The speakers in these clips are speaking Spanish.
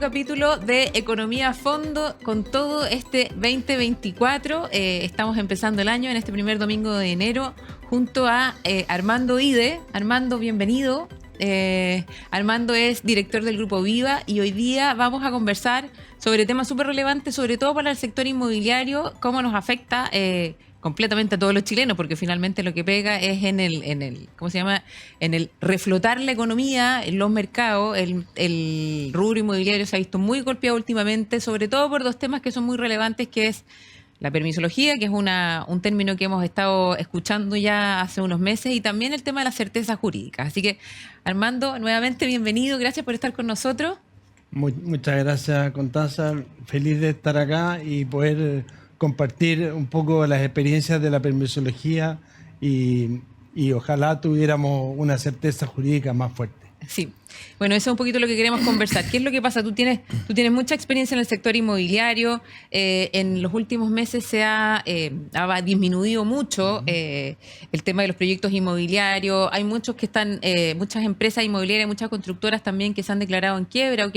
capítulo de Economía a Fondo con todo este 2024. Estamos empezando el año en este primer domingo de enero junto a Armando Ide. Armando, bienvenido. Armando es director del Grupo Viva y hoy día vamos a conversar sobre temas súper relevantes, sobre todo para el sector inmobiliario, cómo nos afecta completamente a todos los chilenos, porque finalmente lo que pega es en el ¿cómo se llama? En el reflotar la economía, en los mercados. El rubro inmobiliario se ha visto muy golpeado últimamente, sobre todo por dos temas que son muy relevantes, que es la permisología, que es un término que hemos estado escuchando ya hace unos meses, y también el tema de las certezas jurídicas. Así que, Armando, nuevamente bienvenido, gracias por estar con nosotros. Muchas gracias, Constanza. Feliz de estar acá y poder compartir un poco las experiencias de la permisología y ojalá tuviéramos una certeza jurídica más fuerte. Sí, bueno, eso es un poquito lo que queremos conversar. ¿Qué es lo que pasa? Tú tienes mucha experiencia en el sector inmobiliario. En los últimos meses ha disminuido mucho el tema de los proyectos inmobiliarios. Hay muchos que están, muchas empresas inmobiliarias, muchas constructoras también que se han declarado en quiebra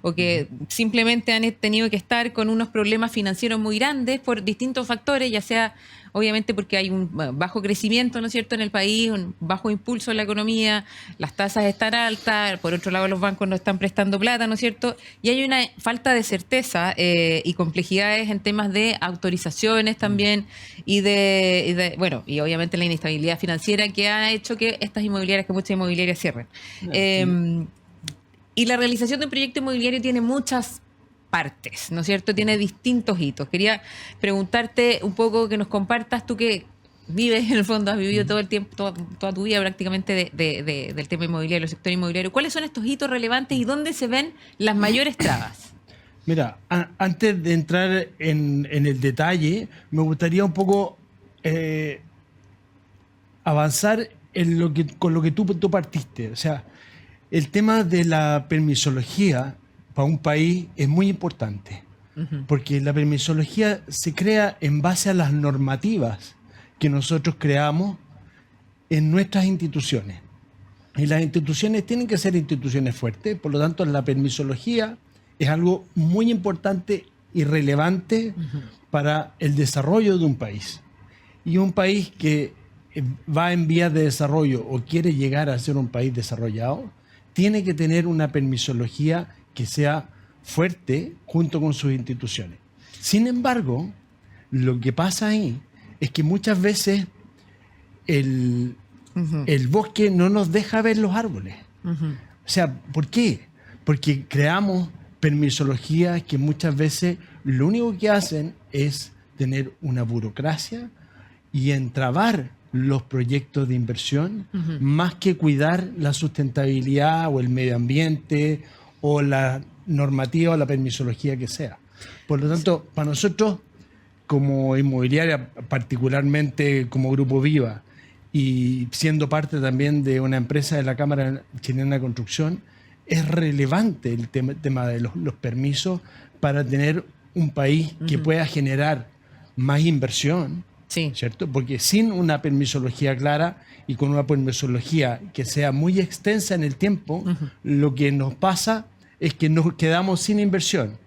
o que simplemente han tenido que estar con unos problemas financieros muy grandes por distintos factores, ya sea obviamente porque hay un bajo crecimiento, ¿no es cierto?, en el país, un bajo impulso en la economía, las tasas están altas, por otro lado los bancos no están prestando plata, ¿no es cierto?, y hay una falta de certeza y complejidades en temas de autorizaciones también y bueno, y obviamente la inestabilidad financiera que ha hecho que muchas inmobiliarias cierren. Y la realización de un proyecto inmobiliario tiene muchas partes, ¿no es cierto? Tiene distintos hitos. Quería preguntarte un poco, que nos compartas, tú que vives, en el fondo, has vivido todo el tiempo, toda tu vida prácticamente del tema inmobiliario, el sector inmobiliario. ¿Cuáles son estos hitos relevantes y dónde se ven las mayores trabas? Mira, antes de entrar en el detalle, me gustaría un poco avanzar con lo que tú partiste. O sea, el tema de la permisología para un país es muy importante, porque la permisología se crea en base a las normativas que nosotros creamos en nuestras instituciones. Y las instituciones tienen que ser instituciones fuertes, por lo tanto la permisología es algo muy importante y relevante para el desarrollo de un país. Y un país que va en vías de desarrollo o quiere llegar a ser un país desarrollado, tiene que tener una permisología que sea fuerte junto con sus instituciones. Sin embargo, lo que pasa ahí es que muchas veces el bosque no nos deja ver los árboles. O sea, ¿por qué? Porque creamos permisologías que muchas veces lo único que hacen es tener una burocracia y entrabar los proyectos de inversión, más que cuidar la sustentabilidad o el medio ambiente o la normativa o la permisología que sea. Por lo tanto, para nosotros, como inmobiliaria, particularmente como Grupo Viva, y siendo parte también de una empresa de la Cámara Chilena de Construcción, es relevante el tema de los permisos para tener un país que pueda generar más inversión, ¿cierto? Porque sin una permisología clara y con una permisología que sea muy extensa en el tiempo, lo que nos pasa es que nos quedamos sin inversión.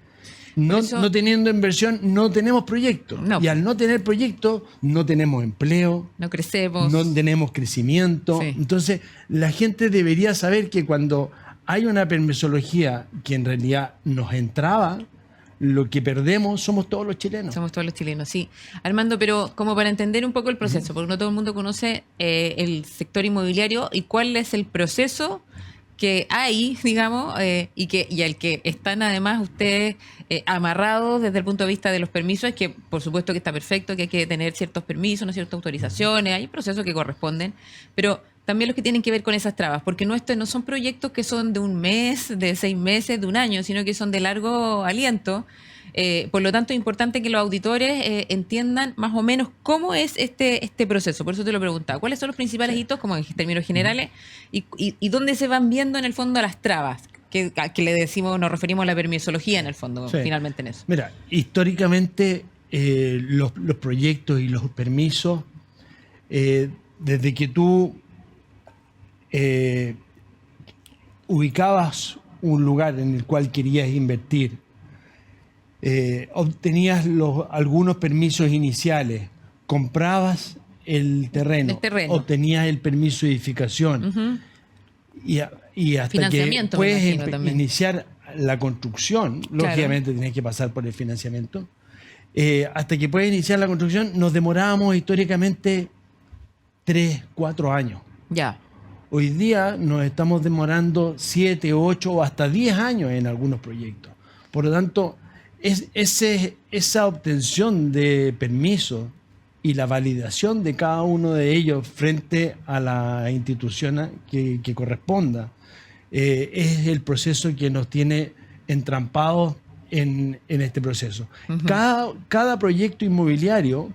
No teniendo inversión, no tenemos proyectos. No. Y al no tener proyectos, no tenemos empleo. No crecemos. No tenemos crecimiento. Sí. Entonces, la gente debería saber que cuando hay una permisología que en realidad nos entraba, lo que perdemos somos todos los chilenos. Somos todos los chilenos, sí. Armando, pero como para entender un poco el proceso, porque no todo el mundo conoce el sector inmobiliario y cuál es el proceso que hay, digamos, y al que están además ustedes amarrados desde el punto de vista de los permisos, que por supuesto que está perfecto, que hay que tener ciertos permisos, ¿no?, ciertas autorizaciones, hay procesos que corresponden, pero también los que tienen que ver con esas trabas, porque no son proyectos que son de un mes, de 6 meses, de un año, sino que son de largo aliento. Por lo tanto, es importante que los auditores entiendan más o menos cómo es este proceso. Por eso te lo preguntaba. ¿Cuáles son los principales hitos, como en términos generales, y dónde se van viendo en el fondo las trabas? Que le decimos, nos referimos a la permisología en el fondo, finalmente en eso. Mira, históricamente los proyectos y los permisos, desde que tú ubicabas un lugar en el cual querías invertir, obtenías algunos permisos iniciales, comprabas el terreno, obtenías el permiso de edificación y hasta que puedes iniciar la construcción, lógicamente tienes que pasar por el financiamiento, hasta que puedes iniciar la construcción nos demorábamos históricamente 3, 4 años. Ya. Hoy día nos estamos demorando 7, 8 o hasta 10 años en algunos proyectos. Por lo tanto, esa obtención de permisos y la validación de cada uno de ellos frente a la institución que corresponda es el proceso que nos tiene entrampados en este proceso. Cada proyecto inmobiliario,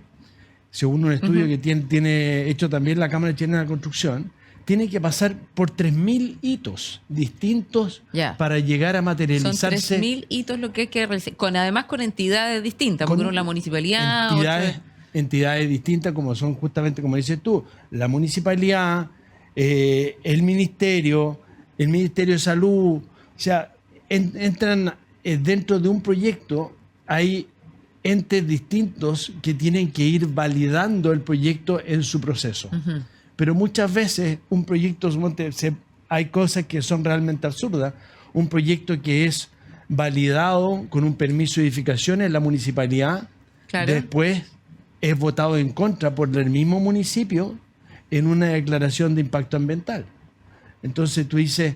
según un estudio que tiene hecho también la Cámara Chilena de la Construcción, tiene que pasar por 3.000 hitos distintos para llegar a materializarse. Son 3.000 hitos lo que hay que realizar, además con entidades distintas, porque uno la municipalidad... Entidades distintas como son justamente, como dices tú, la municipalidad, el ministerio de salud, o sea, entran dentro de un proyecto, hay entes distintos que tienen que ir validando el proyecto en su proceso. Pero muchas veces un proyecto, hay cosas que son realmente absurdas. Un proyecto que es validado con un permiso de edificación en la municipalidad, después es votado en contra por el mismo municipio en una declaración de impacto ambiental. Entonces tú dices,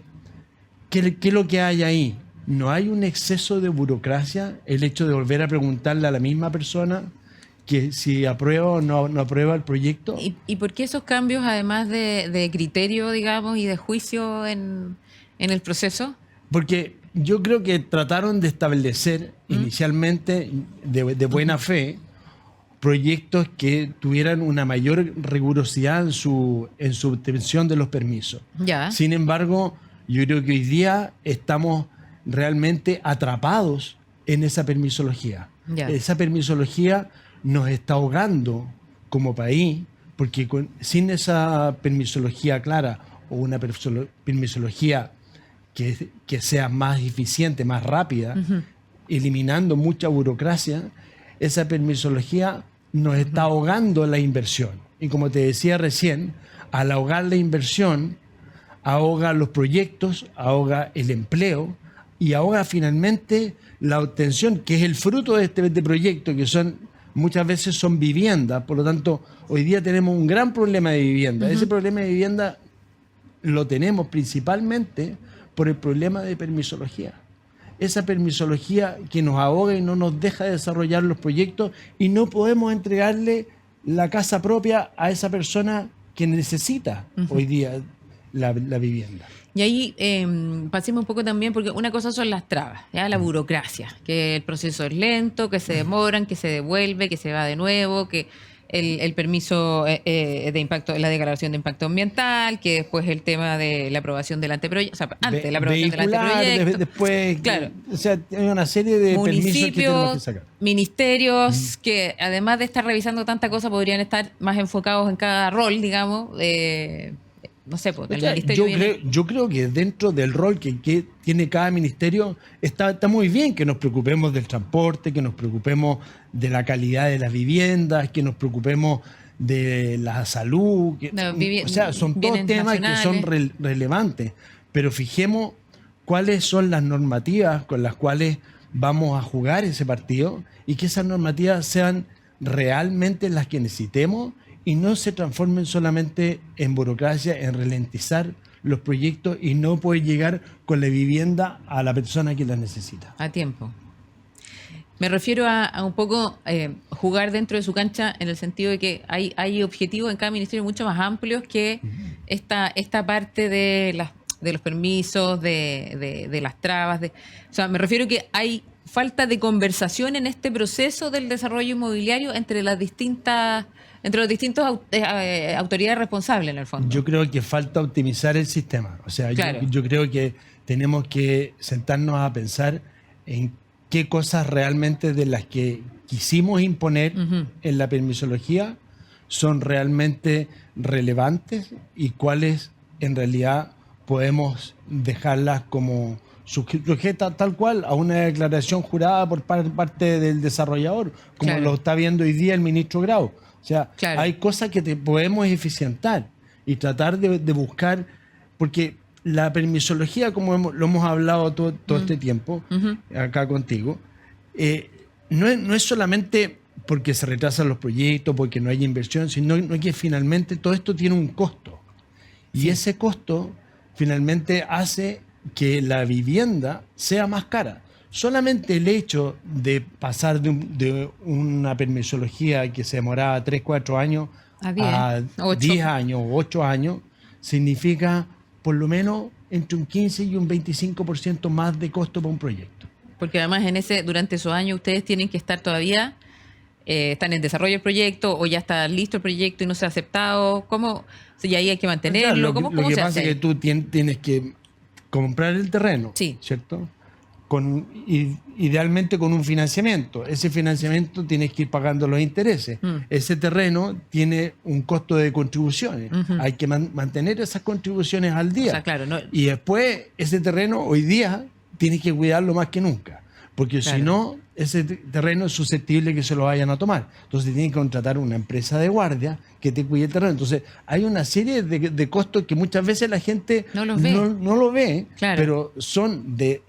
¿qué es lo que hay ahí? ¿No hay un exceso de burocracia? El hecho de volver a preguntarle a la misma persona que si aprueba o no aprueba el proyecto. ¿Y por qué esos cambios, además de criterio, digamos, y de juicio en el proceso? Porque yo creo que trataron de establecer inicialmente, de buena fe, proyectos que tuvieran una mayor rigurosidad en su obtención de los permisos. Sin embargo, yo creo que hoy día estamos realmente atrapados en esa permisología. Esa permisología nos está ahogando como país, porque sin esa permisología clara o una permisología que sea más eficiente, más rápida, eliminando mucha burocracia, esa permisología nos está ahogando la inversión. Y como te decía recién, al ahogar la inversión, ahoga los proyectos, ahoga el empleo y ahoga finalmente la obtención, que es el fruto de este proyecto, que muchas veces son viviendas. Por lo tanto, hoy día tenemos un gran problema de vivienda. Ese problema de vivienda lo tenemos principalmente por el problema de permisología. Esa permisología que nos ahoga y no nos deja desarrollar los proyectos y no podemos entregarle la casa propia a esa persona que necesita hoy día la vivienda. Y ahí pasemos un poco también, porque una cosa son las trabas, la burocracia, que el proceso es lento, que se demoran, que se devuelve, que se va de nuevo, que el permiso de impacto, la declaración de impacto ambiental, que después el tema de la aprobación del anteproyecto, o sea, antes de la aprobación del anteproyecto. Después, o sea, hay una serie de permisos que tenemos que sacar. Ministerios, que además de estar revisando tanta cosa, podrían estar más enfocados en cada rol, digamos, no sé, pues, yo creo que dentro del rol que tiene cada ministerio está muy bien que nos preocupemos del transporte, que nos preocupemos de la calidad de las viviendas, que nos preocupemos de la salud. O sea, son todos temas que son relevantes. Pero fijemos cuáles son las normativas con las cuales vamos a jugar ese partido y que esas normativas sean realmente las que necesitemos y no se transformen solamente en burocracia, en ralentizar los proyectos y no poder llegar con la vivienda a la persona que la necesita. A tiempo. Me refiero a un poco jugar dentro de su cancha, en el sentido de que hay objetivos en cada ministerio mucho más amplios que esta parte de los permisos, de las trabas. O sea, me refiero que hay falta de conversación en este proceso del desarrollo inmobiliario entre los distintos autoridades responsables, en el fondo. Yo creo que falta optimizar el sistema. O sea, yo creo que tenemos que sentarnos a pensar en qué cosas realmente de las que quisimos imponer en la permisología son realmente relevantes y cuáles en realidad podemos dejarlas como sujeta tal cual a una declaración jurada por parte del desarrollador, como Claro. lo está viendo hoy día el ministro Grau. O sea, Claro. hay cosas que podemos eficientar y tratar de buscar, porque la permisología, como lo hemos hablado todo este tiempo, acá contigo, no es solamente porque se retrasan los proyectos, porque no hay inversión, sino que finalmente todo esto tiene un costo. Y ese costo finalmente hace que la vivienda sea más cara. Solamente el hecho de pasar de una permisología que se demoraba 3, 4 años A 10, a 8. 10 años o 8 años, significa por lo menos entre un 15 y un 25% más de costo para un proyecto. Porque además durante esos años ustedes tienen que estar todavía, están en desarrollo del proyecto o ya está listo el proyecto y no se ha aceptado. ¿Cómo? Y ahí hay que mantenerlo. Claro, ¿Cómo lo que se pasa hace es que ahí? tú tienes que comprar el terreno, Sí. ¿cierto? Idealmente con un financiamiento. Ese financiamiento tienes que ir pagando los intereses. Ese terreno tiene un costo de contribuciones. Hay que mantener esas contribuciones al día. O sea, claro, no- Y después ese terreno hoy día tienes que cuidarlo más que nunca. Porque Claro. si no, ese terreno es susceptible que se lo vayan a tomar. Entonces tienes que contratar una empresa de guardia que te cuide el terreno. Entonces hay una serie de costos que muchas veces la gente No los ve. no lo ve, Claro. pero son de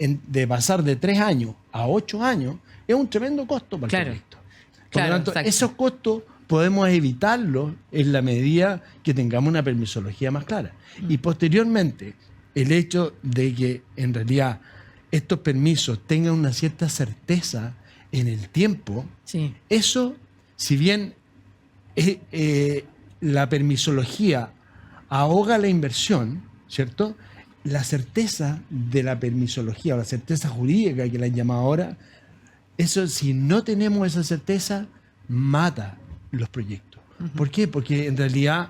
pasar de 3 años a 8 años, es un tremendo costo para el Claro. proyecto. Por Claro, lo tanto, exacto. esos costos podemos evitarlos en la medida que tengamos una permisología más clara. Y posteriormente, el hecho de que en realidad estos permisos tengan una cierta certeza en el tiempo, Sí. eso, si bien la permisología ahoga la inversión, ¿cierto? La certeza de la permisología o la certeza jurídica que la han llamado ahora, eso, si no tenemos esa certeza, mata los proyectos. ¿Por qué? Porque en realidad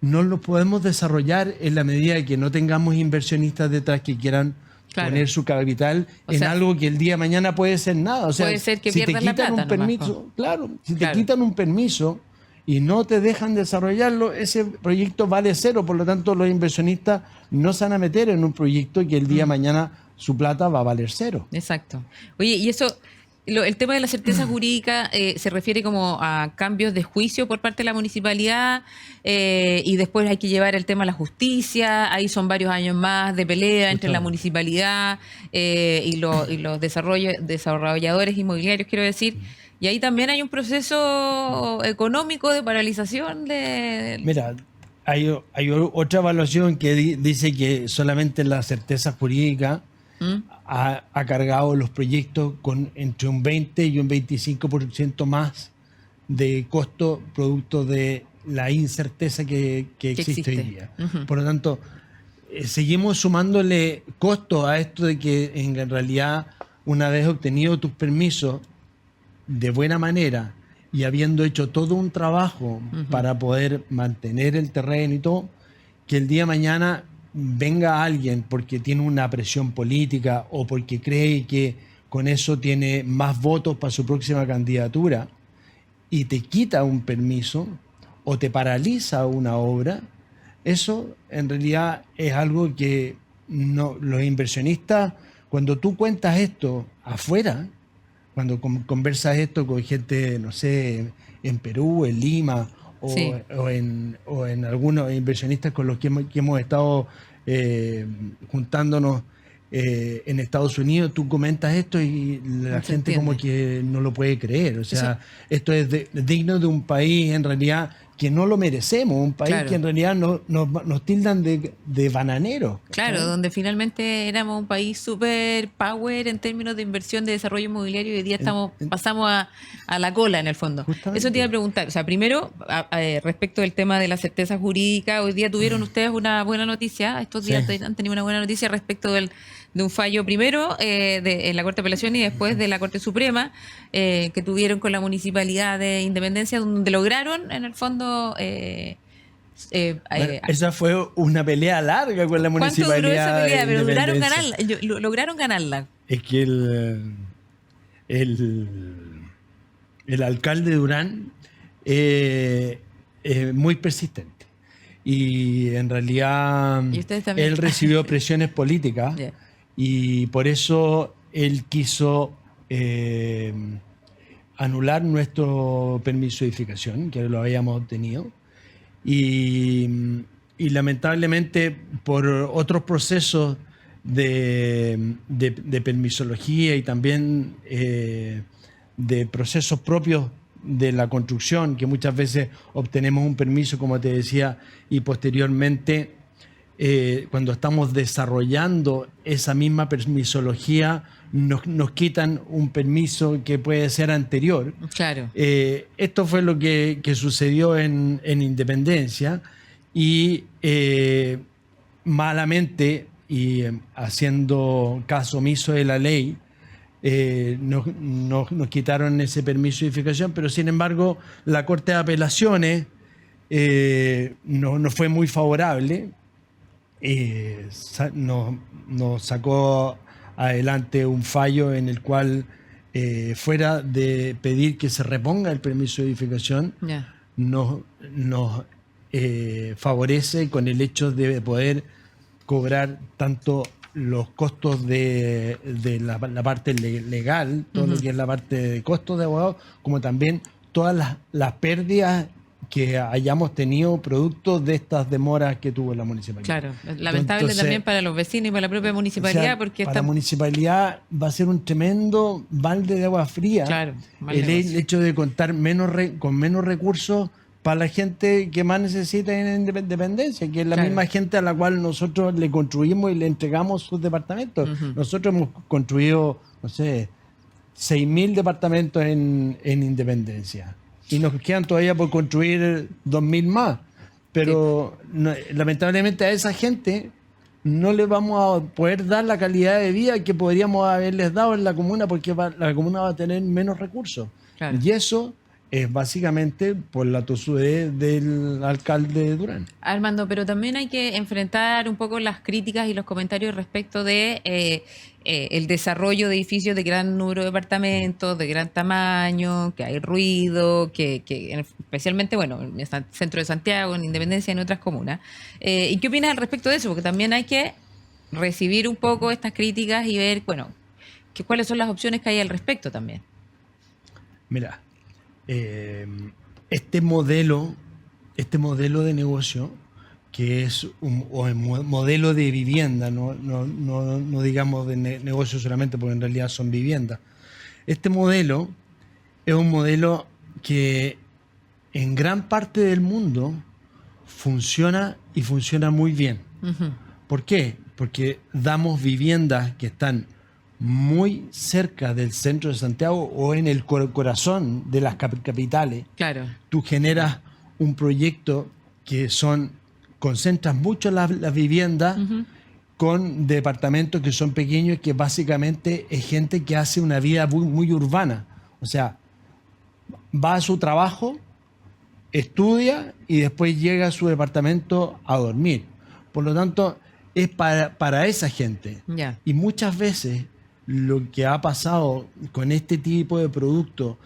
no los podemos desarrollar en la medida que no tengamos inversionistas detrás que quieran Claro. poner su capital O en sea, algo que el día de mañana puede ser nada. O sea, puede ser que si te pierdas la quitan plata un nomás, permiso, claro, si Claro. te quitan un permiso y no te dejan desarrollarlo, ese proyecto vale cero. Por lo tanto, los inversionistas no se van a meter en un proyecto que el día de mañana su plata va a valer cero. Exacto. Oye, y eso, el tema de la certeza jurídica se refiere como a cambios de juicio por parte de la municipalidad y después hay que llevar el tema a la justicia. Ahí son varios años más de pelea entre la municipalidad y los desarrolladores inmobiliarios, quiero decir. Y ahí también hay un proceso económico de paralización de... Mira, hay otra evaluación que dice que solamente la certeza jurídica ha cargado los proyectos con entre un 20 y un 25% más de costo producto de la incerteza que existe hoy día. Por lo tanto, seguimos sumándole costo a esto de que en realidad una vez obtenido tus permisos de buena manera y habiendo hecho todo un trabajo para poder mantener el terreno y todo, que el día de mañana venga alguien porque tiene una presión política o porque cree que con eso tiene más votos para su próxima candidatura y te quita un permiso o te paraliza una obra, eso en realidad es algo que los inversionistas, cuando tú cuentas esto afuera, cuando conversas esto con gente, no sé, en Perú, en Lima, Sí. o en algunos inversionistas con los que hemos estado juntándonos en Estados Unidos, tú comentas esto y la No se gente como entiende. que no lo puede creer. O sea, esto es digno de un país en realidad que no lo merecemos, un país Claro. que en realidad nos tildan de bananeros. Claro, ¿cachai? donde finalmente éramos un país super power en términos de inversión de desarrollo inmobiliario y hoy día pasamos a la cola en el fondo. Justamente. Eso te iba a preguntar. O sea, primero, respecto del tema de la certeza jurídica, hoy día tuvieron ustedes una buena noticia, estos días Sí. han tenido una buena noticia respecto de un fallo primero en la Corte de Apelación y después de la Corte Suprema que tuvieron con la Municipalidad de Independencia, donde lograron en el fondo... Bueno, esa fue una pelea larga con la ¿Cuánto municipalidad. duró esa pelea? de Pero Independencia. lograron ganarla. Es que el alcalde de Durán es muy persistente. Y en realidad Y ustedes también. él recibió presiones políticas Yeah. y por eso él quiso anular nuestro permiso de edificación, que lo habíamos obtenido, y, y lamentablemente por otros procesos de permisología y también de procesos propios de la construcción, que muchas veces obtenemos un permiso, como te decía, y posteriormente, cuando estamos desarrollando esa misma permisología, nos quitan un permiso que puede ser anterior. Claro. Esto fue lo que sucedió en Independencia y malamente y haciendo caso omiso de la ley, nos quitaron ese permiso de edificación, pero sin embargo la Corte de Apelaciones no fue muy favorable, nos sacó adelante un fallo en el cual fuera de pedir que se reponga el permiso de edificación, nos favorece con el hecho de poder cobrar tanto los costos de la parte legal, todo lo que es la parte de costos de abogados, como también todas las pérdidas que hayamos tenido producto de estas demoras que tuvo la municipalidad. Claro, lamentable. Entonces, también para los vecinos y para la propia municipalidad. O sea, porque para la municipalidad va a ser un tremendo balde de agua fría. Claro, el hecho de contar con menos recursos para la gente que más necesita en Independencia, que es la misma gente a la cual nosotros le construimos y le entregamos sus departamentos. Nosotros hemos construido, no sé, 6.000 departamentos en Independencia. Y nos quedan todavía por construir 2.000 más. Pero lamentablemente a esa gente no le vamos a poder dar la calidad de vida que podríamos haberles dado en la comuna, porque la comuna va a tener menos recursos. Claro. Y eso es básicamente por la tosudez del alcalde Durán. Armando, pero también hay que enfrentar un poco las críticas y los comentarios respecto de el desarrollo de edificios de gran número de departamentos, de gran tamaño, que hay ruido, que especialmente, bueno, en el centro de Santiago, en Independencia y en otras comunas. ¿Y qué opinas al respecto de eso? Porque también hay que recibir un poco estas críticas y ver, bueno, cuáles son las opciones que hay al respecto también. Mira, este modelo de negocio, que es un modelo de vivienda, no digamos de negocio solamente, porque en realidad son viviendas. Este modelo es un modelo que en gran parte del mundo funciona y funciona muy bien. ¿Por qué? Porque damos viviendas que están muy cerca del centro de Santiago o en el corazón de las capitales. Claro. Tú generas un proyecto que concentras mucho las viviendas con departamentos que son pequeños, que básicamente es gente que hace una vida muy, muy urbana. O sea, va a su trabajo, estudia y después llega a su departamento a dormir. Por lo tanto, es para esa gente. Yeah. Y muchas veces lo que ha pasado con este tipo de productos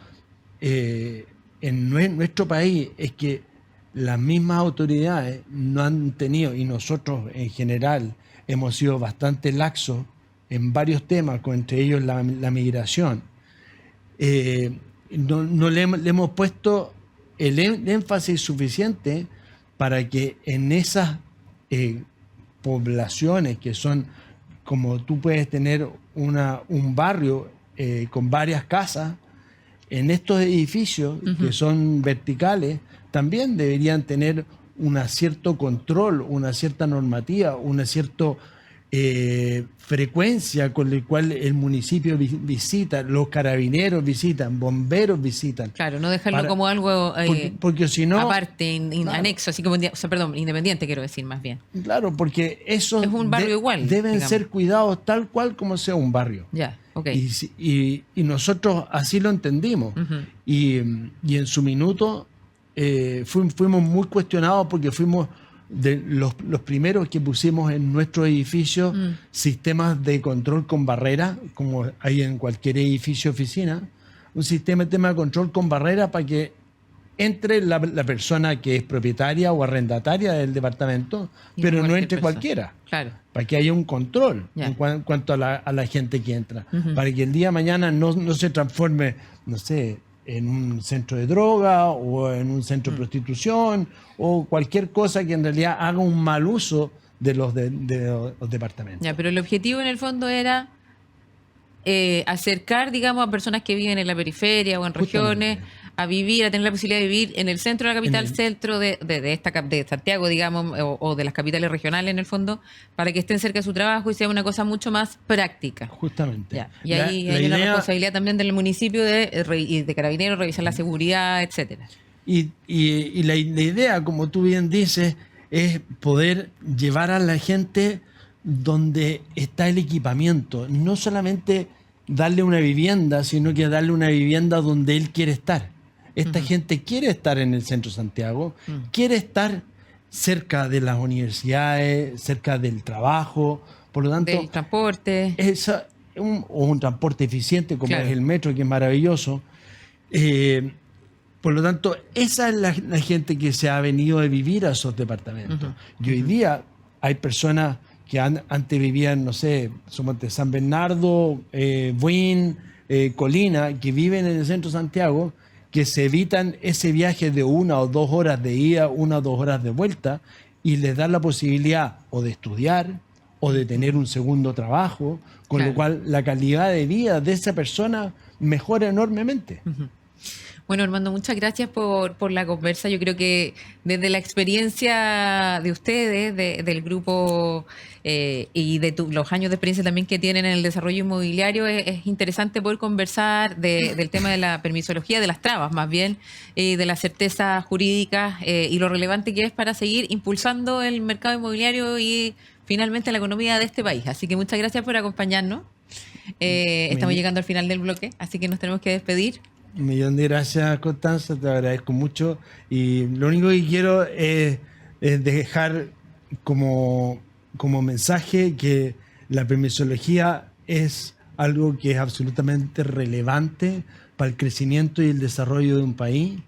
en nuestro país es que las mismas autoridades no han tenido, y nosotros en general hemos sido bastante laxos en varios temas, entre ellos la migración. No le hemos puesto el énfasis suficiente para que en esas poblaciones que son, como tú puedes tener un barrio con varias casas, en estos edificios que son verticales, también deberían tener un cierto control, una cierta normativa, una cierta frecuencia con la cual el municipio visita, los carabineros visitan, bomberos visitan. Claro, no dejarlo como algo porque si no, aparte, claro, anexo, así como, independiente, quiero decir más bien. Claro, porque eso es un barrio igual. Deben ser cuidados tal cual como sea un barrio. Ya, okay. Y nosotros así lo entendimos. Y en su minuto fuimos muy cuestionados porque fuimos de los primeros que pusimos en nuestro edificio sistemas de control con barrera, como hay en cualquier edificio oficina, un sistema de control con barrera para que entre la persona que es propietaria o arrendataria del departamento, Y pero no no cualquier entre persona. cualquiera. Claro. Para que haya un control Ya. en cuanto a la gente que entra. Ujú. Para que el día de mañana no se transforme, no sé, en un centro de droga o en un centro de prostitución o cualquier cosa que en realidad haga un mal uso de los departamentos. Ya, pero el objetivo en el fondo era acercar, digamos, a personas que viven en la periferia o en regiones Justamente. a vivir, a tener la posibilidad de vivir en el centro de la capital, En el- centro de Santiago, digamos, o de las capitales regionales en el fondo, para que estén cerca de su trabajo y sea una cosa mucho más práctica. Justamente. Ya. Y ahí hay una responsabilidad también del municipio y de Carabineros, revisar la seguridad, etcétera. Y la idea, como tú bien dices, es poder llevar a la gente donde está el equipamiento. No solamente darle una vivienda, sino que darle una vivienda donde él quiere estar. Esta gente quiere estar en el centro de Santiago, quiere estar cerca de las universidades, cerca del trabajo. Por lo tanto, Del transporte. o un transporte eficiente como Claro. es el metro, que es maravilloso. Por lo tanto, esa es la gente que se ha venido a vivir a esos departamentos. Y hoy día hay personas que antes vivían, no sé, somos de San Bernardo, Buin, Colina, que viven en el centro de Santiago, que se evitan ese viaje de 1 o 2 horas de ida, 1 o 2 horas de vuelta, y les dan la posibilidad o de estudiar o de tener un segundo trabajo, con Claro. lo cual la calidad de vida de esa persona mejora enormemente. Bueno, Armando, muchas gracias por la conversa. Yo creo que desde la experiencia de ustedes, del grupo y de los años de experiencia también que tienen en el desarrollo inmobiliario, es interesante poder conversar del tema de la permisología, de las trabas más bien, de las certezas jurídicas y lo relevante que es para seguir impulsando el mercado inmobiliario y finalmente la economía de este país. Así que muchas gracias por acompañarnos. Estamos llegando al final del bloque, así que nos tenemos que despedir. Un millón de gracias, Constanza, te agradezco mucho. Y lo único que quiero es dejar como mensaje que la permisología es algo que es absolutamente relevante para el crecimiento y el desarrollo de un país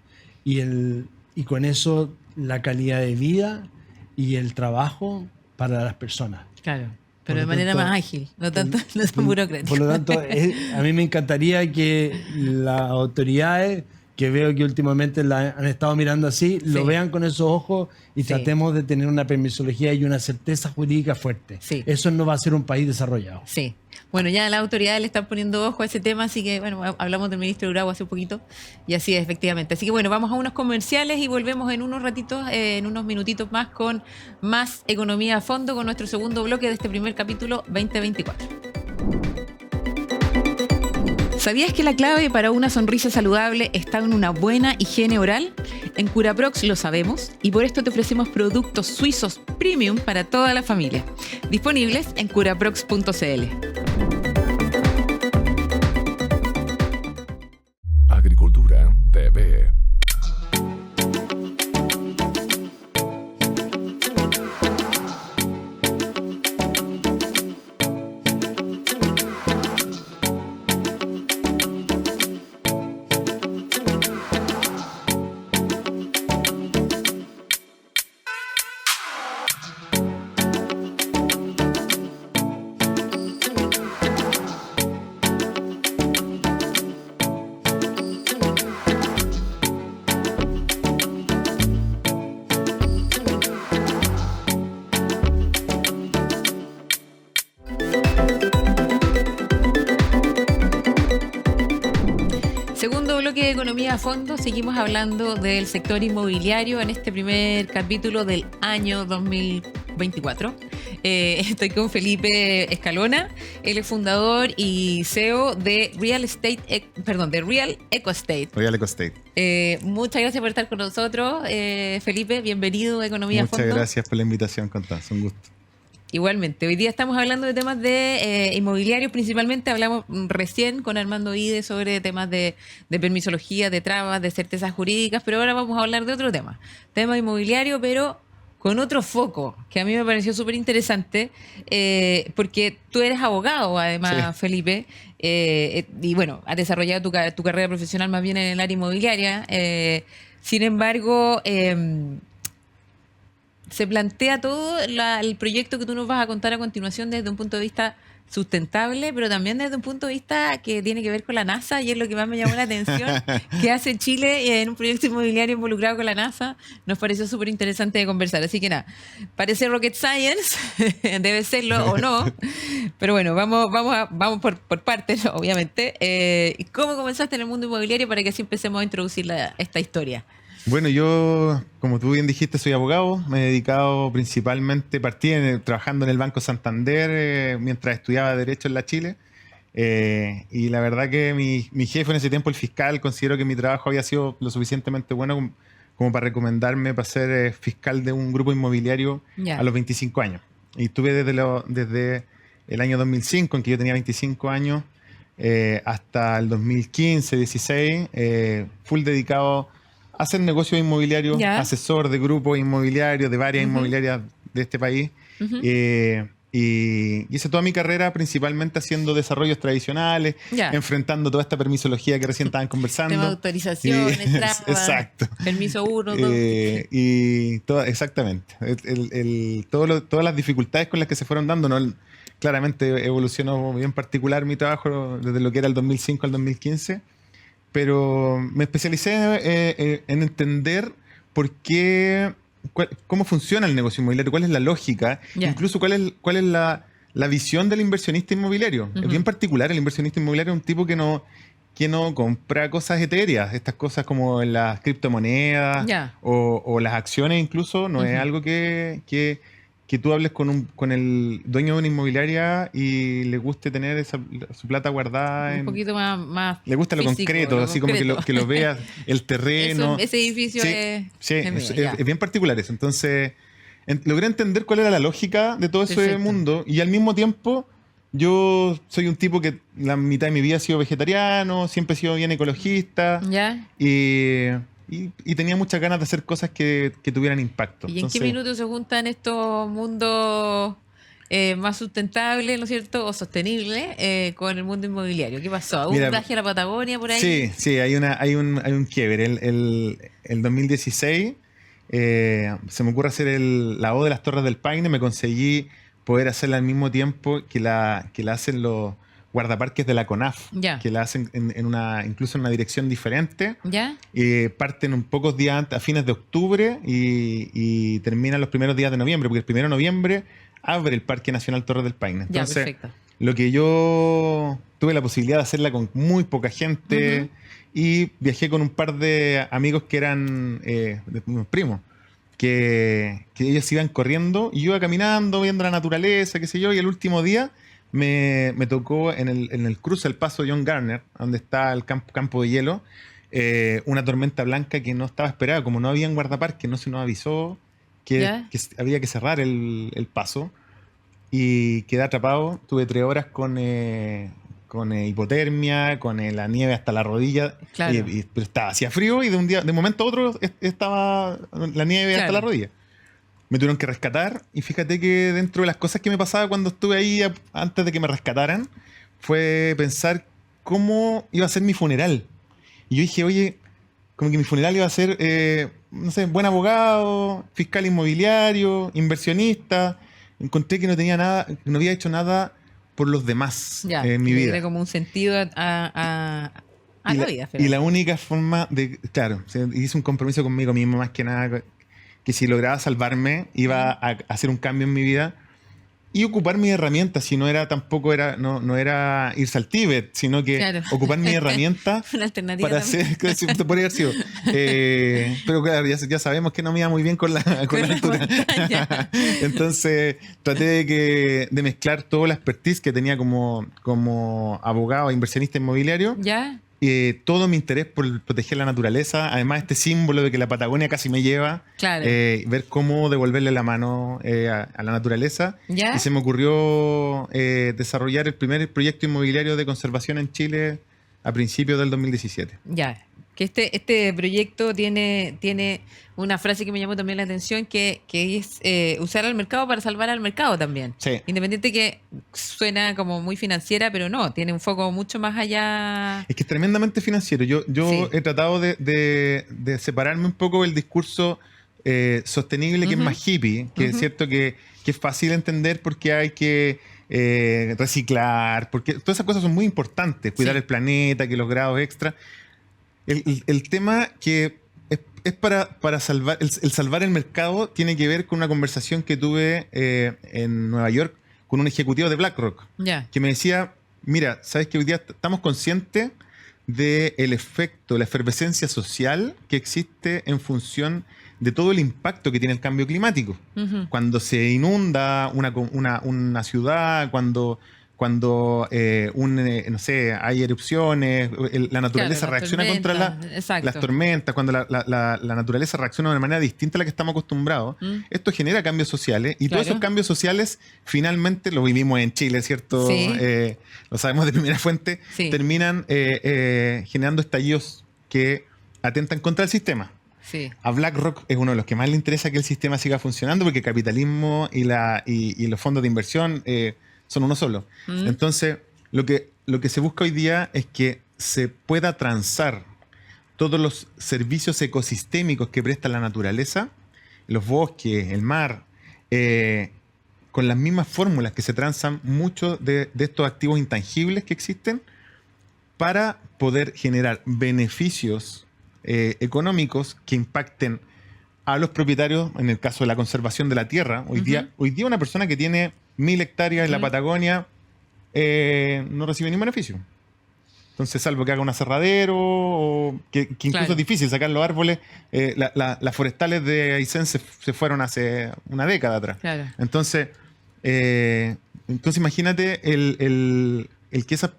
y con eso la calidad de vida y el trabajo para las personas. Claro, Por pero de lo manera tanto, más ágil, no tanto no tan burocrática. Por lo tanto, a mí me encantaría que las autoridades, que veo que últimamente la han estado mirando así, lo Sí. vean con esos ojos y Sí. tratemos de tener una permisología y una certeza jurídica fuerte. Sí. Eso no va a ser un país desarrollado. Sí. Bueno, ya las autoridades le están poniendo ojo a ese tema, así que bueno, hablamos del ministro Urabo hace un poquito y así es, efectivamente. Así que bueno, vamos a unos comerciales y volvemos en unos ratitos, en unos minutitos más con más economía a fondo, con nuestro segundo bloque de este primer capítulo 2024. ¿Sabías que la clave para una sonrisa saludable está en una buena higiene oral? En Curaprox lo sabemos y por esto te ofrecemos productos suizos premium para toda la familia, disponibles en curaprox.cl. Agricultura TV. Segundo bloque de Economía a Fondo, seguimos hablando del sector inmobiliario en este primer capítulo del año 2024. Estoy con Felipe Escalona, él es fundador y CEO de Real Eco Estate. Royal Eco Estate. Muchas gracias por estar con nosotros, Felipe, bienvenido a Economía a Muchas Fondo. gracias por la invitación, Constanza. Un gusto. Igualmente, hoy día estamos hablando de temas de inmobiliario, principalmente hablamos recién con Armando Ide sobre temas de permisología, de trabas, de certezas jurídicas, pero ahora vamos a hablar de otro tema inmobiliario, pero con otro foco, que a mí me pareció súper interesante, porque tú eres abogado además, Sí. Felipe, y bueno, has desarrollado tu carrera profesional más bien en el área inmobiliaria, Sin embargo, se plantea todo el proyecto que tú nos vas a contar a continuación desde un punto de vista sustentable, pero también desde un punto de vista que tiene que ver con la NASA, y es lo que más me llamó la atención, que hace Chile en un proyecto inmobiliario involucrado con la NASA. Nos pareció súper interesante de conversar. Así que nada, parece rocket science, debe serlo o no, pero bueno, vamos por partes, obviamente. ¿Cómo comenzaste en el mundo inmobiliario para que así empecemos a introducir esta historia? Bueno, yo, como tú bien dijiste, soy abogado. Me he dedicado principalmente, trabajando en el Banco Santander mientras estudiaba Derecho en la Chile. Y la verdad que mi jefe en ese tiempo, el fiscal, consideró que mi trabajo había sido lo suficientemente bueno como para recomendarme para ser fiscal de un grupo inmobiliario a los 25 años. Y estuve desde el año 2005, en que yo tenía 25 años, hasta el 2015, 16, full dedicado a hacer negocios inmobiliarios, asesor de grupos inmobiliarios, de varias inmobiliarias de este país. Y hice toda mi carrera principalmente haciendo desarrollos tradicionales, enfrentando toda esta permisología que recién estaban conversando. Tema de autorizaciones, trabas, exacto. Permiso 1, 2. Exactamente. Todas las dificultades con las que se fueron dando, ¿no? Claramente evolucionó bien particular mi trabajo desde lo que era el 2005 al 2015. Pero me especialicé en entender cómo funciona el negocio inmobiliario, cuál es la lógica, incluso cuál es la visión del inversionista inmobiliario. Es bien particular, el inversionista inmobiliario es un tipo que no compra cosas etéreas, estas cosas como las criptomonedas o las acciones incluso, no es algo que tú hables con el dueño de una inmobiliaria y le guste tener su plata guardada. Un poquito más le gusta físico, lo concreto, así concreto. como que lo veas, el terreno. Ese edificio es bien particular eso. Entonces, logré entender cuál era la lógica de todo ese mundo, y al mismo tiempo yo soy un tipo que la mitad de mi vida ha sido vegetariano, siempre he sido bien ecologista. Y tenía muchas ganas de hacer cosas que tuvieran impacto. ¿Y en qué minutos se juntan estos mundos más sustentables, ¿no es cierto? O sostenibles con el mundo inmobiliario. ¿Qué pasó? ¿Un viaje a la Patagonia por ahí? Sí, hay un quiebre. El 2016 se me ocurre hacer la O de las Torres del Paine. Me conseguí poder hacerla al mismo tiempo que la hacen los guardaparques de la CONAF, que la hacen incluso en una dirección diferente. Parten un pocos días antes, a fines de octubre, y terminan los primeros días de noviembre, porque el 1 de noviembre abre el Parque Nacional Torres del Paine. Entonces, lo que yo tuve la posibilidad de hacerla con muy poca gente, y viajé con un par de amigos que eran unos primos, que ellos iban corriendo y yo iba caminando, viendo la naturaleza, qué sé yo, y el último día me tocó en el cruce del paso John Garner, donde está el campo de hielo, una tormenta blanca que no estaba esperada. Como no había un guardaparque, no se nos avisó que había que cerrar el paso, y quedé atrapado. Tuve 3 horas con hipotermia, con la nieve hasta la rodilla, pero hacía frío, y de momento a otro estaba la nieve hasta la rodilla. Me tuvieron que rescatar, y fíjate que dentro de las cosas que me pasaba cuando estuve ahí antes de que me rescataran fue pensar cómo iba a ser mi funeral. Y yo dije, oye, como que mi funeral iba a ser, no sé, buen abogado, fiscal inmobiliario, inversionista. Encontré que no tenía nada, no había hecho nada por los demás en mi vida. Era como un sentido a la vida. Y la única forma claro, hice un compromiso conmigo mismo, más que nada, que si lograba salvarme, iba a hacer un cambio en mi vida y ocupar mi herramienta. Si no era no era irse al Tíbet, sino que ocupar mi herramienta una alternativa para hacer, podría haber sido. Pero claro, ya sabemos que no me iba muy bien con la altura. Entonces traté de mezclar toda la expertise que tenía como abogado e inversionista inmobiliario. Todo mi interés por proteger la naturaleza, además este símbolo de que la Patagonia casi me lleva, ver cómo devolverle la mano a la naturaleza. Y se me ocurrió desarrollar el primer proyecto inmobiliario de conservación en Chile a principios del 2017. Ya, que este proyecto tiene una frase que me llamó también la atención, que es usar al mercado para salvar al mercado también. Sí. Independiente que suena como muy financiera, pero no, tiene un foco mucho más allá. Es que es tremendamente financiero. Yo Sí. he tratado de separarme un poco del discurso sostenible, que es más hippie, que es cierto que es fácil entender porque hay que reciclar, porque todas esas cosas son muy importantes, cuidar Sí. el planeta, que los grados extra. El tema que es para salvar, el salvar el mercado tiene que ver con una conversación que tuve en Nueva York con un ejecutivo de BlackRock, Ya. que me decía, mira, sabes que hoy día estamos conscientes del efecto, la efervescencia social que existe en función de todo el impacto que tiene el cambio climático. Ujú. Cuando se inunda una ciudad, cuando no sé, hay erupciones, la naturaleza Claro, las reacciona contra tormentas, exacto. las tormentas, cuando la naturaleza reacciona de una manera distinta a la que estamos acostumbrados, esto genera cambios sociales y todos Claro. esos cambios sociales finalmente lo vivimos en Chile, ¿cierto? Sí. Lo sabemos de primera fuente, Sí. terminan generando estallidos que atentan contra el sistema. Sí. A BlackRock es uno de los que más le interesa que el sistema siga funcionando porque el capitalismo y los fondos de inversión son uno solo. Entonces, lo que se busca hoy día es que se pueda transar todos los servicios ecosistémicos que presta la naturaleza, los bosques, el mar, con las mismas fórmulas que se transan muchos de estos activos intangibles que existen para poder generar beneficios económicos que impacten a los propietarios, en el caso de la conservación de la tierra. Hoy día una persona que tiene 1000 hectáreas en la Patagonia no recibe ningún beneficio. Entonces, salvo que haga un aserradero, o que incluso Claro. es difícil sacar los árboles. Las forestales de Aysén se fueron hace una década atrás. Claro. Entonces imagínate el que esas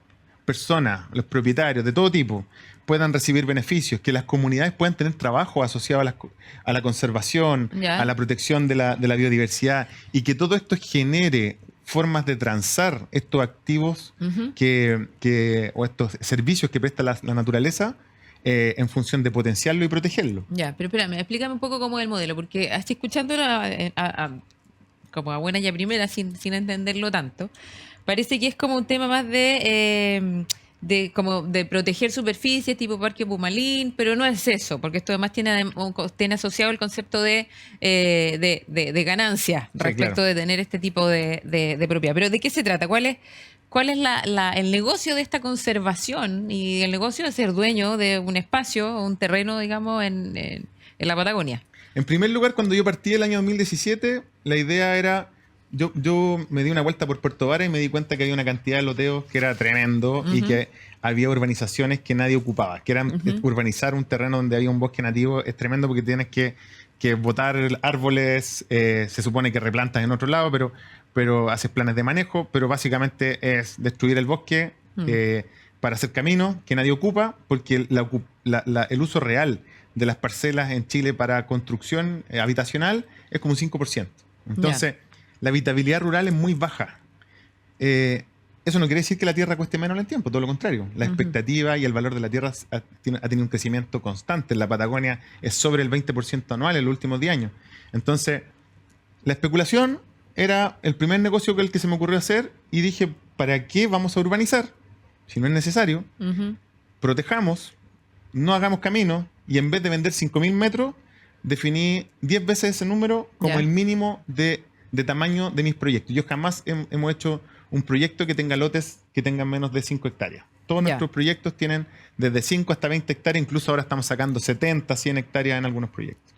personas, los propietarios de todo tipo, puedan recibir beneficios, que las comunidades puedan tener trabajo asociado a la conservación, Ya. a la protección de la biodiversidad, y que todo esto genere formas de transar estos activos o estos servicios que presta la naturaleza en función de potenciarlo y protegerlo. Ya, pero espérame, explícame un poco cómo es el modelo, porque así escuchándolo como a buena ya primera, sin entenderlo tanto, parece que es como un tema más como de proteger superficies tipo Parque Pumalín, pero no es eso, porque esto además tiene asociado el concepto de ganancia respecto claro. de tener este tipo de propiedad. Pero ¿de qué se trata? ¿Cuál es el negocio de esta conservación y el negocio de ser dueño de un espacio, un terreno, digamos, en la Patagonia? En primer lugar, cuando yo partí el año 2017, la idea era, yo me di una vuelta por Puerto Vara y me di cuenta que había una cantidad de loteos que era tremendo y que había urbanizaciones que nadie ocupaba, que eran urbanizar un terreno donde había un bosque nativo es tremendo porque tienes que botar árboles, se supone que replantas en otro lado, pero haces planes de manejo, pero básicamente es destruir el bosque para hacer caminos que nadie ocupa, porque el uso real de las parcelas en Chile para construcción habitacional es como un 5%. Entonces, la habitabilidad rural es muy baja. Eso no quiere decir que la tierra cueste menos en el tiempo, todo lo contrario. La expectativa y el valor de la tierra ha tenido un crecimiento constante. En la Patagonia es sobre el 20% anual en los últimos 10 años. Entonces, la especulación era el primer negocio que se me ocurrió hacer y dije, ¿para qué vamos a urbanizar? Si no es necesario, protejamos, no hagamos caminos y en vez de vender 5.000 metros, definí 10 veces ese número como Ya. el mínimo de tamaño de mis proyectos. Yo jamás hemos hecho un proyecto que tenga lotes que tengan menos de 5 hectáreas. Todos Ya. nuestros proyectos tienen desde 5 hasta 20 hectáreas, incluso ahora estamos sacando 70, 100 hectáreas en algunos proyectos.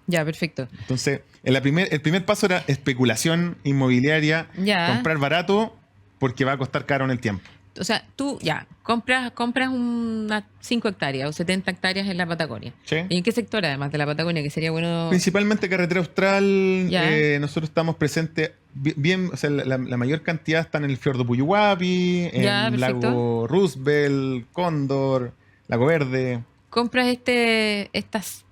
Ya, perfecto. Entonces, el primer paso era especulación inmobiliaria, Ya. comprar barato porque va a costar caro en el tiempo. O sea, tú ya compras unas 5 hectáreas o 70 hectáreas en la Patagonia. ¿Sí? ¿Y en qué sector además de la Patagonia? Que sería bueno... Principalmente carretera austral, Ya. nosotros estamos presentes bien, o sea, la mayor cantidad están en el fiordo Puyuhuapi, en Ya, perfecto. Lago Roosevelt, Cóndor, Lago Verde. Compras estas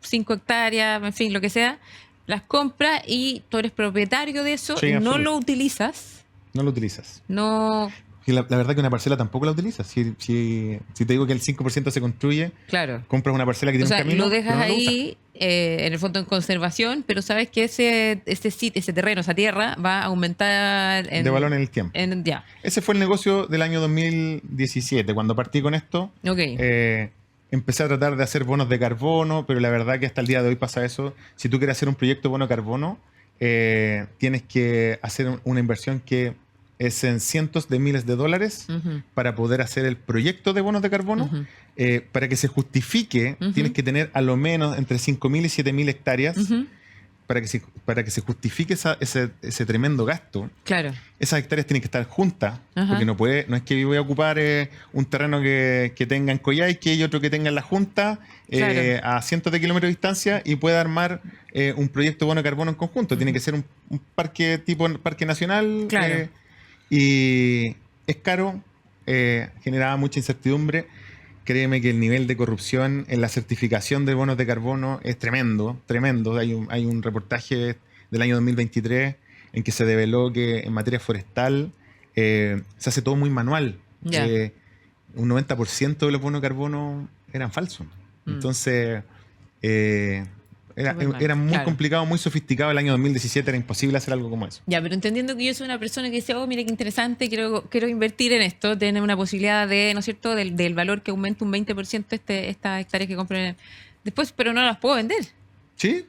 5 hectáreas, en fin, lo que sea, las compras y tú eres propietario de eso, Sí, no absoluto. lo utilizas, No lo utilizas. no... Y la verdad que una parcela tampoco la utilizas. Si te digo que el 5% se construye, Claro. compras una parcela que O tiene sea, un camino. lo dejas pero no usas. ahí, en el fondo en conservación, pero sabes que ese terreno, esa tierra, va a aumentar De valor en el tiempo. Ya. Ese fue el negocio del año 2017. Cuando partí con esto, Ok. empecé a tratar de hacer bonos de carbono, pero la verdad que hasta el día de hoy pasa eso. Si tú quieres hacer un proyecto bono de carbono, tienes que hacer una inversión que es en cientos de miles de dólares Ujú. para poder hacer el proyecto de bonos de carbono. Ujú. Para que se justifique, Ujú. tienes que tener a lo menos entre 5.000 y 7.000 hectáreas Ujú. para que se justifique ese tremendo gasto. Claro. Esas hectáreas tienen que estar juntas, Ajá. porque no es que voy a ocupar un terreno que tenga en Coyhaique y otro que tenga en La Junta, Claro. a cientos de kilómetros de distancia, y pueda armar un proyecto bono de carbono en conjunto. Tiene que ser un parque tipo parque nacional, Claro. y es caro, generaba mucha incertidumbre. Créeme que el nivel de corrupción en la certificación de bonos de carbono es tremendo, tremendo. Hay un reportaje del año 2023 en que se develó que en materia forestal se hace todo muy manual. Ya. Un 90% de los bonos de carbono eran falsos. Entonces, Súper mal, era muy claro. complicado, muy sofisticado. El año 2017 era imposible hacer algo como eso. Ya, pero entendiendo que yo soy una persona que dice, oh, mira qué interesante, quiero invertir en esto, tener una posibilidad de, ¿no es cierto?, del valor que aumente un 20% estas hectáreas que compren después, pero no las puedo vender. ¿Sí?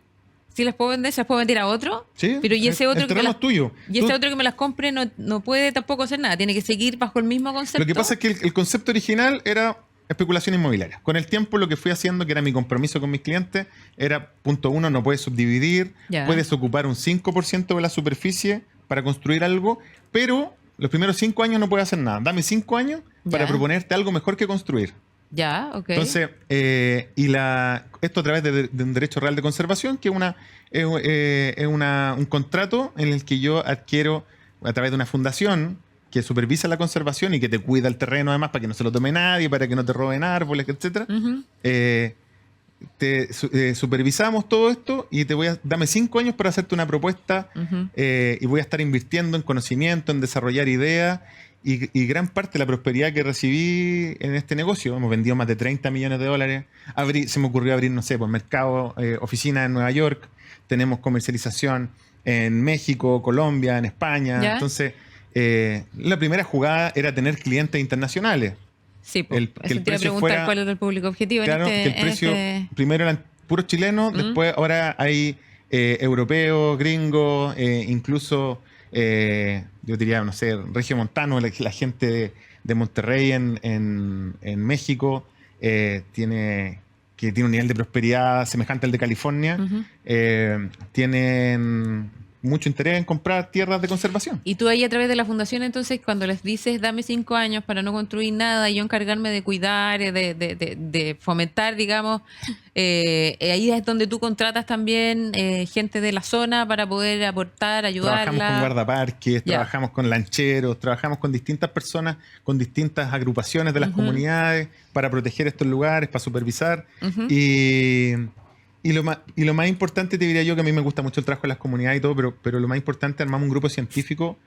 Si las puedo vender, se las puedo vender a otro. Sí. Pero y ese otro el que me terreno las, es tuyo. y ese otro que me las compre no puede tampoco hacer nada, tiene que seguir bajo el mismo concepto. Lo que pasa es que el concepto original era especulación inmobiliaria. Con el tiempo lo que fui haciendo, que era mi compromiso con mis clientes, era, punto uno, no puedes subdividir, Ya. puedes ocupar un 5% de la superficie para construir algo, pero los primeros 5 años no puedes hacer nada. Dame 5 años para Ya. proponerte algo mejor que construir. Ya, ok. Entonces, esto a través de un derecho real de conservación, que es un contrato en el que yo adquiero a través de una fundación que supervisa la conservación y que te cuida el terreno además para que no se lo tome nadie, para que no te roben árboles, etcétera. Ujú. Supervisamos todo esto y dame 5 años para hacerte una propuesta, Ujú. y voy a estar invirtiendo en conocimiento, en desarrollar ideas, y gran parte de la prosperidad que recibí en este negocio, hemos vendido más de 30 millones de dólares, se me ocurrió abrir, no sé, por mercado, oficina en Nueva York, tenemos comercialización en México, Colombia, en España. ¿Ya? Entonces, la primera jugada era tener clientes internacionales. Sí, que el eso te iba a precio preguntar fuera- cuál era el público objetivo Claro, en este... que el precio, en este- primero eran puros chilenos, después ahora hay europeos, gringos, incluso, yo diría, no sé, regiomontano, la gente de Monterrey en México, tiene un nivel de prosperidad semejante al de California, Ujú. tienen mucho interés en comprar tierras de conservación. Y tú ahí a través de la fundación, entonces, cuando les dices, dame 5 años para no construir nada y yo encargarme de cuidar, de fomentar, digamos, ahí es donde tú contratas también gente de la zona para poder aportar, ayudarla. Trabajamos con guardaparques, Ya. trabajamos con lancheros, trabajamos con distintas personas, con distintas agrupaciones de las comunidades para proteger estos lugares, para supervisar. Ujú. Y lo más importante, te diría yo, que a mí me gusta mucho el trabajo en las comunidades y todo, pero lo más importante, armamos un grupo científico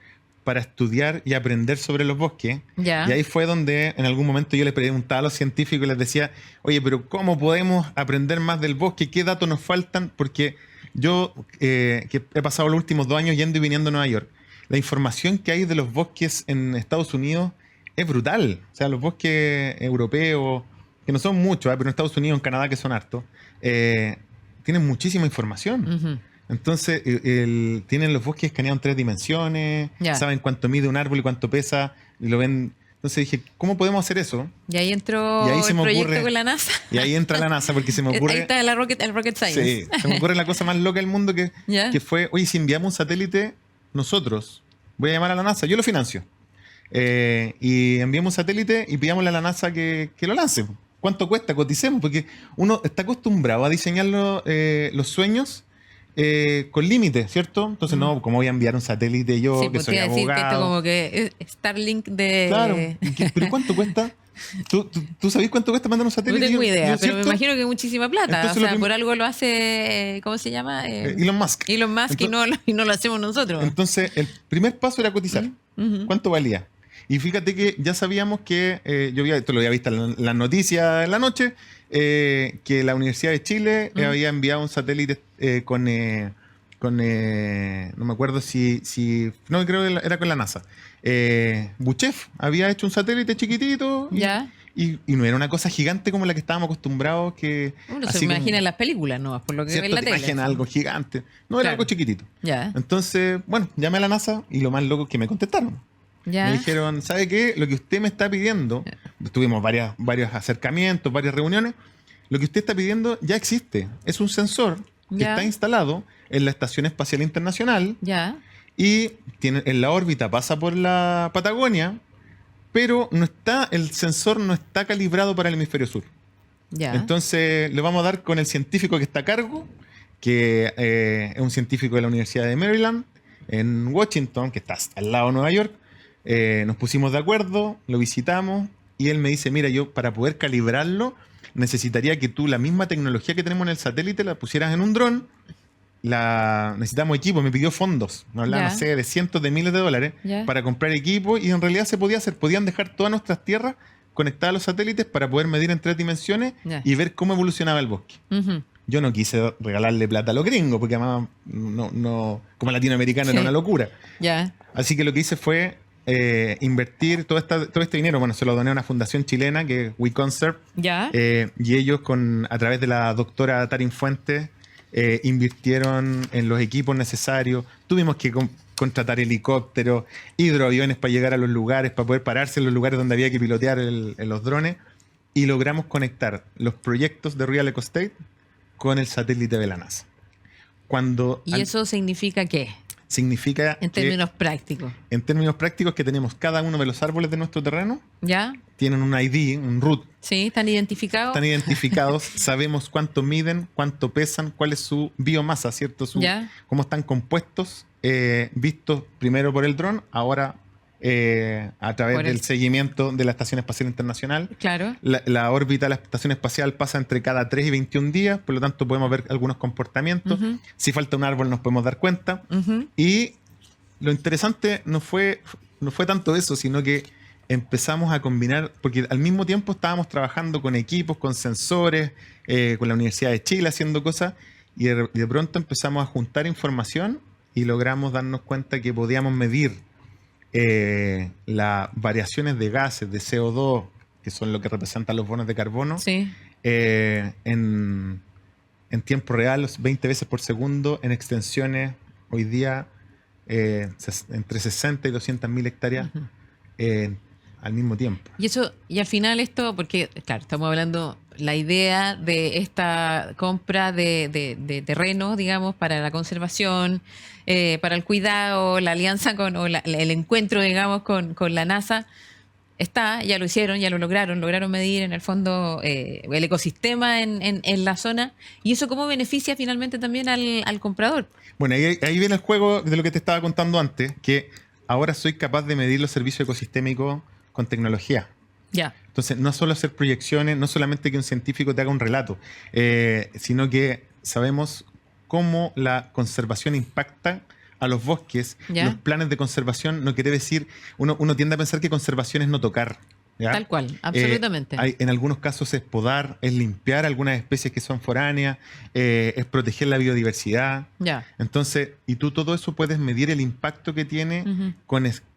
para estudiar y aprender sobre los bosques. Ya. Y ahí fue donde en algún momento yo le preguntaba a los científicos y les decía, oye, pero ¿cómo podemos aprender más del bosque? ¿Qué datos nos faltan? Porque yo, que he pasado los últimos 2 años yendo y viniendo a Nueva York, la información que hay de los bosques en Estados Unidos es brutal. O sea, los bosques europeos, que no son muchos, pero en Estados Unidos, en Canadá, que son hartos, tienen muchísima información. Ujú. Entonces, tienen los bosques escaneados en 3 dimensiones, Ya. saben cuánto mide un árbol y cuánto pesa, y lo ven. Entonces dije, ¿cómo podemos hacer eso? Y ahí entró Y ahí se el me proyecto ocurre- con la NASA. Y ahí entra la NASA, porque se me ocurre. Ahí está el Rocket Science. Sí, se me ocurre la cosa más loca del mundo ¿Ya? que fue, oye, si enviamos un satélite, nosotros, voy a llamar a la NASA, yo lo financio. Y enviamos un satélite y pidámosle a la NASA que lo lance. ¿Cuánto cuesta? Coticemos, porque uno está acostumbrado a diseñar los sueños con límites, ¿cierto? Entonces, no, ¿cómo voy a enviar un satélite yo, Sí, que pues te soy iba a decir que esto abogado? como que es Starlink de... Claro, ¿pero cuánto cuesta? ¿Tú sabés cuánto cuesta mandar un No satélite? tengo Yo- idea, yo, pero me ¿cierto? imagino que muchísima plata. Entonces, O lo sea, prim- por algo lo hace, ¿cómo se llama? Elon Musk. Elon Musk y no lo hacemos nosotros. Entonces, el primer paso era cotizar. Ujú. ¿Cuánto valía? Y fíjate que ya sabíamos que, esto lo había visto en las noticias en la noche, que la Universidad de Chile había enviado un satélite no me acuerdo no, creo que era con la NASA. Buchef había hecho un satélite chiquitito Ya. y no era una cosa gigante como la que estábamos acostumbrados, que Uno así se como- imagina en las películas, ¿no? Por lo que ve en ¿cierto? la Te tele. imaginas algo gigante. No, era Claro. algo chiquitito. Ya. Entonces, bueno, llamé a la NASA y lo más loco es que me contestaron. Ya. Me dijeron, ¿sabe qué? Lo que usted me está pidiendo, tuvimos varios acercamientos, varias reuniones, lo que usted está pidiendo ya existe. Es un sensor que Ya. está instalado en la Estación Espacial Internacional Ya. y en la órbita pasa por la Patagonia, pero el sensor no está calibrado para el hemisferio sur. Ya. Entonces le vamos a dar con el científico que está a cargo, que es un científico de la Universidad de Maryland, en Washington, que está al lado de Nueva York. Nos pusimos de acuerdo, lo visitamos y él me dice, mira, yo para poder calibrarlo necesitaría que tú la misma tecnología que tenemos en el satélite la pusieras en un dron. Necesitamos equipo, me pidió fondos, me hablaba, Ya. no sé, de cientos de miles de dólares Ya. para comprar equipo y en realidad se podía hacer, podían dejar todas nuestras tierras conectadas a los satélites para poder medir en 3 dimensiones Ya. y ver cómo evolucionaba el bosque. Ujú. Yo no quise regalarle plata a los gringos, porque además, como latinoamericano Sí. era una locura. Ya. Así que lo que hice fue invertir todo este dinero. Bueno, se lo doné a una fundación chilena, que es We Conserve, Ya. y ellos, a través de la doctora Tarin Fuentes, invirtieron en los equipos necesarios. Tuvimos que contratar helicópteros, hidroaviones para llegar a los lugares, para poder pararse en los lugares donde había que pilotear en los drones, y logramos conectar los proyectos de Real Estate con el satélite de la NASA. ¿Y eso significa qué? Significa En que, términos prácticos. en términos prácticos, que tenemos cada uno de los árboles de nuestro terreno, ¿Ya? tienen un ID, un root, Sí, están identificados. están identificados, sabemos cuánto miden, cuánto pesan, cuál es su biomasa, ¿cierto? Ya. Cómo están compuestos, vistos primero por el dron, ahora a través Por el- del seguimiento de la Estación Espacial Internacional. Claro. La órbita de la Estación Espacial pasa entre cada 3 y 21 días, por lo tanto podemos ver algunos comportamientos. Ujú. Si falta un árbol nos podemos dar cuenta. Ujú. Y lo interesante no fue tanto eso, sino que empezamos a combinar, porque al mismo tiempo estábamos trabajando con equipos, con sensores, con la Universidad de Chile haciendo cosas, y de pronto empezamos a juntar información y logramos darnos cuenta que podíamos medir las variaciones de gases, de CO2, que son lo que representan los bonos de carbono, Sí. en tiempo real, 20 veces por segundo, en extensiones hoy día entre 60 y 200 mil hectáreas al mismo tiempo. Y al final esto, porque, claro, estamos hablando, la idea de esta compra de terrenos, digamos, para la conservación, para el cuidado, la alianza el encuentro, digamos, con la NASA, ya lo hicieron, ya lo lograron medir en el fondo el ecosistema en la zona. ¿Y eso cómo beneficia finalmente también al comprador? Bueno, ahí viene el juego de lo que te estaba contando antes, que ahora soy capaz de medir los servicios ecosistémicos con tecnología. Ya. Entonces, no solo hacer proyecciones, no solamente que un científico te haga un relato, sino que sabemos cómo la conservación impacta a los bosques. Ya. Los planes de conservación no quiere decir, uno tiende a pensar que conservación es no tocar. ¿ya? Tal cual, absolutamente. En algunos casos es podar, es limpiar algunas especies que son foráneas, es proteger la biodiversidad. Ya. Entonces, y tú todo eso puedes medir el impacto que tiene Ujú.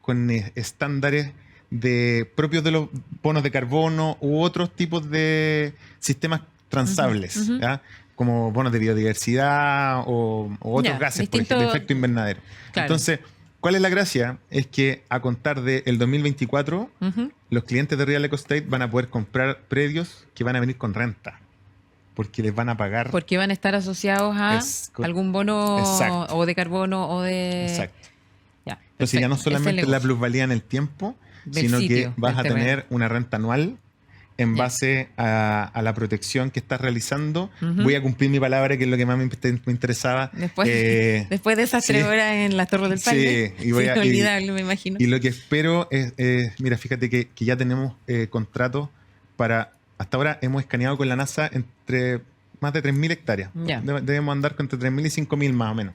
con estándares propios de los bonos de carbono u otros tipos de sistemas transables, Ujú. ¿ya? Como bonos de biodiversidad o otros Ya, gases, por ejemplo, de efecto invernadero. Claro. Entonces, ¿cuál es la gracia? Es que a contar del 2024, Ujú. los clientes de Real Estate van a poder comprar predios que van a venir con renta, porque les van a pagar. Porque van a estar asociados a algún bono Exacto. o de carbono o de... Exacto. Ya, Entonces ya no perfecto. solamente Ese es la el negocio. plusvalía en el tiempo, Del sino que sitio, vas del a terreno. tener una renta anual en Ya. base a la protección que estás realizando. Ujú. Voy a cumplir mi palabra, que es lo que más me interesaba. Después, después de esas sí. 3 horas en las Torres del Sí, Paine. y voy a- Inolvidable, me imagino. Y lo que espero es, mira, fíjate que ya tenemos contratos para, hasta ahora hemos escaneado con la NASA entre más de 3.000 hectáreas. Ya. Debemos andar con entre 3.000 y 5.000 más o menos.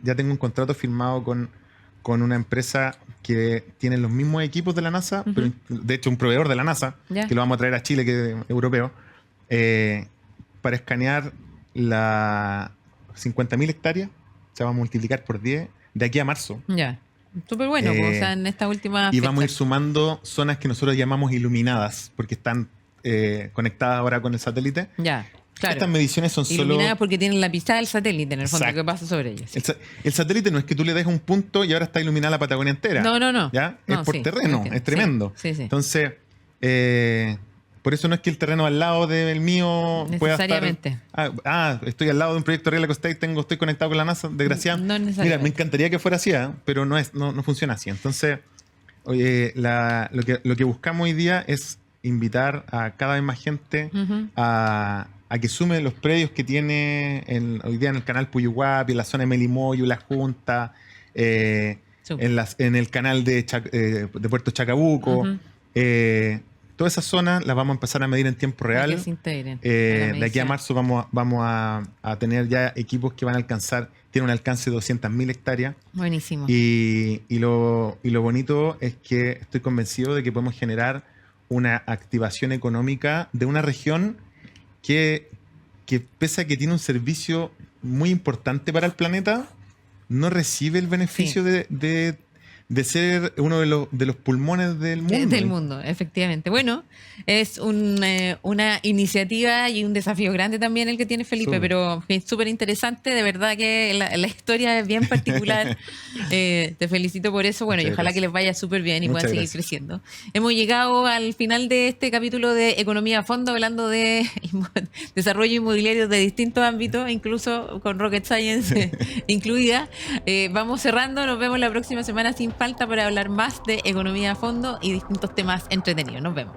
ya tengo un contrato firmado con una empresa que tiene los mismos equipos de la NASA, pero de hecho un proveedor de la NASA, Ya. que lo vamos a traer a Chile, que es europeo, para escanear las 50.000 hectáreas, se va a multiplicar por 10 de aquí a marzo. Ya. Súper bueno, pues, o sea, en esta última Y vamos a ir fecha. sumando zonas que nosotros llamamos iluminadas, porque están conectadas ahora con el satélite. Ya, claro. Estas mediciones son solo... Iluminadas porque tienen la pista del satélite, en el fondo, Exacto. que pasa sobre ellas. El satélite no es que tú le des un punto y ahora está iluminada la Patagonia entera. No. ¿Ya? No, Es por sí, terreno, entiendo. es tremendo. Sí, sí. Entonces, por eso no es que el terreno al lado del mío pueda estar... Necesariamente. Estoy al lado de un proyecto Real Estate, estoy conectado con la NASA, desgraciado. No necesariamente. Mira, me encantaría que fuera así, pero no funciona así. Entonces, lo que buscamos hoy día es invitar a cada vez más gente Ujú. a que sume los predios que tiene hoy día en el canal Puyuhuapi, en la zona de Melimoyo, La Junta, Súper. en el canal de Puerto Chacabuco. Ujú. Todas esas zonas las vamos a empezar a medir en tiempo Para real. que se integren a la De aquí a medición. marzo vamos a tener ya equipos que van a alcanzar, tienen un alcance de 200.000 hectáreas. Buenísimo. Y lo bonito es que estoy convencido de que podemos generar una activación económica de una región que pese a que tiene un servicio muy importante para el planeta, no recibe el beneficio de ser uno de los pulmones del mundo. Del mundo, efectivamente. Bueno, es una iniciativa y un desafío grande también el que tiene Felipe, Súper. pero es súper interesante. De verdad que la historia es bien particular. Te felicito por eso. Bueno, y Muchas ojalá gracias. que les vaya súper bien y Muchas puedan seguir gracias. creciendo. Hemos llegado al final de este capítulo de Economía a Fondo, hablando de desarrollo inmobiliario de distintos ámbitos, incluso con Rocket Science incluida. Vamos cerrando. Nos vemos la próxima semana sin falta para hablar más de economía a fondo y distintos temas entretenidos. Nos vemos.